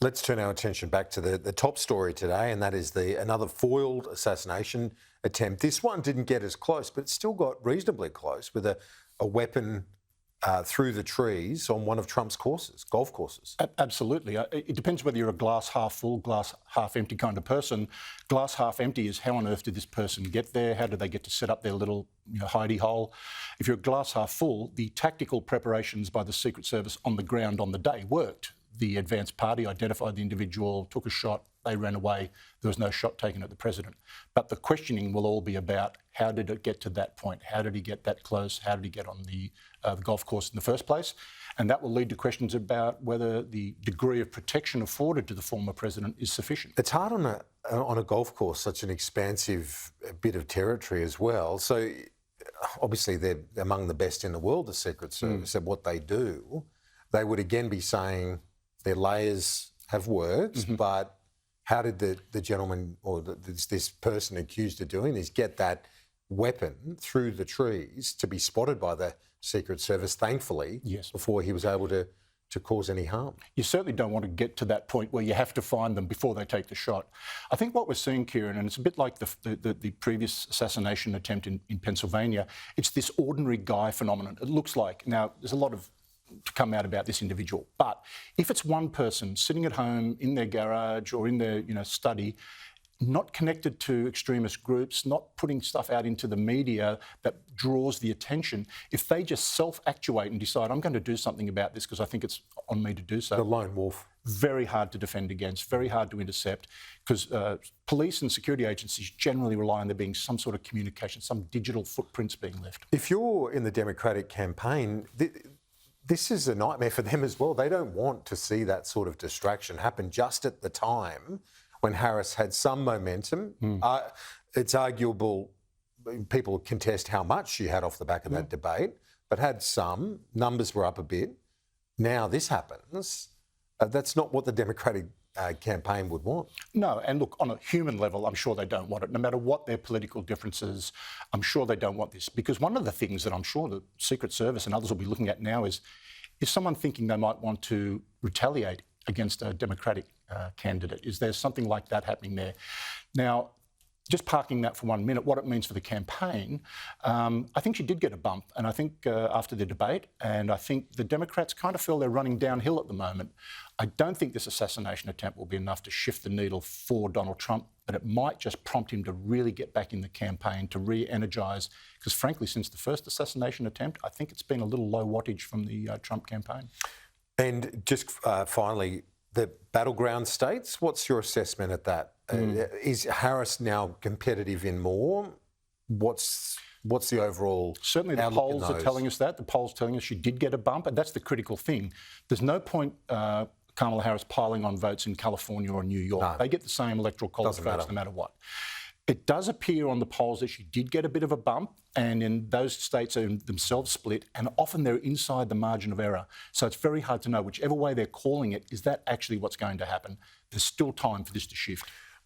Let's turn our attention back to the top story today, and that is another foiled assassination attempt. This one didn't get as close, but it still got reasonably close with a weapon through the trees on one of Trump's courses, golf courses. Absolutely. It depends whether you're a glass half full, glass half empty kind of person. Glass half empty is how on earth did this person get there? How did they get to set up their little hidey-hole? If you're a glass half full, the tactical preparations by the Secret Service on the ground on the day worked. The advance party identified the individual, took a shot, they ran away. There was no shot taken at the president. But the questioning will all be about how did it get to that point? How did he get that close? How did he get on the golf course in the first place? And that will lead to questions about whether the degree of protection afforded to the former president is sufficient. It's hard on a golf course, such an expansive bit of territory as well. So obviously they're among the best in the world, the Secret Service, at what they do. They would again be saying their layers have worked, but how did the gentleman or this person accused of doing this get that weapon through the trees to be spotted by the Secret Service, thankfully, before he was able to cause any harm? You certainly don't want to get to that point where you have to find them before they take the shot. I think what we're seeing, Kieran, and it's a bit like the previous assassination attempt in Pennsylvania, it's this ordinary guy phenomenon. It looks like. Now, there's a lot to come out about this individual. But if it's one person sitting at home in their garage or in their study, not connected to extremist groups, not putting stuff out into the media that draws the attention, if they just self-actuate and decide, I'm going to do something about this because I think it's on me to do so. The lone wolf. Very hard to defend against, very hard to intercept, because police and security agencies generally rely on there being some sort of communication, some digital footprints being left. If you're in the Democratic campaign, this is a nightmare for them as well. They don't want to see that sort of distraction happen just at the time when Harris had some momentum. It's arguable, people contest how much she had off the back of that debate, but had some. Numbers were up a bit. Now this happens. That's not what the Democratic campaign would want. No, and look, on a human level, I'm sure they don't want it. No matter what their political differences, I'm sure they don't want this. Because one of the things that I'm sure the Secret Service and others will be looking at now is someone thinking they might want to retaliate against a Democratic candidate? Is there something like that happening there? Now, just parking that for 1 minute, what it means for the campaign, I think she did get a bump, and I think after the debate, and I think the Democrats kind of feel they're running downhill at the moment. I don't think this assassination attempt will be enough to shift the needle for Donald Trump, but it might just prompt him to really get back in the campaign, to re-energise, because frankly, since the first assassination attempt, I think it's been a little low wattage from the Trump campaign. And just finally, the battleground states, what's your assessment at that? Is Harris now competitive in more? What's the overall Certainly the polls are telling us that. The polls telling us she did get a bump, and that's the critical thing. There's no point Kamala Harris piling on votes in California or New York. No. They get the same electoral college votes no matter what. It does appear on the polls that she did get a bit of a bump, and in those states are themselves split, and often they're inside the margin of error. So it's very hard to know. Whichever way they're calling it, is that actually what's going to happen? There's still time for this to shift.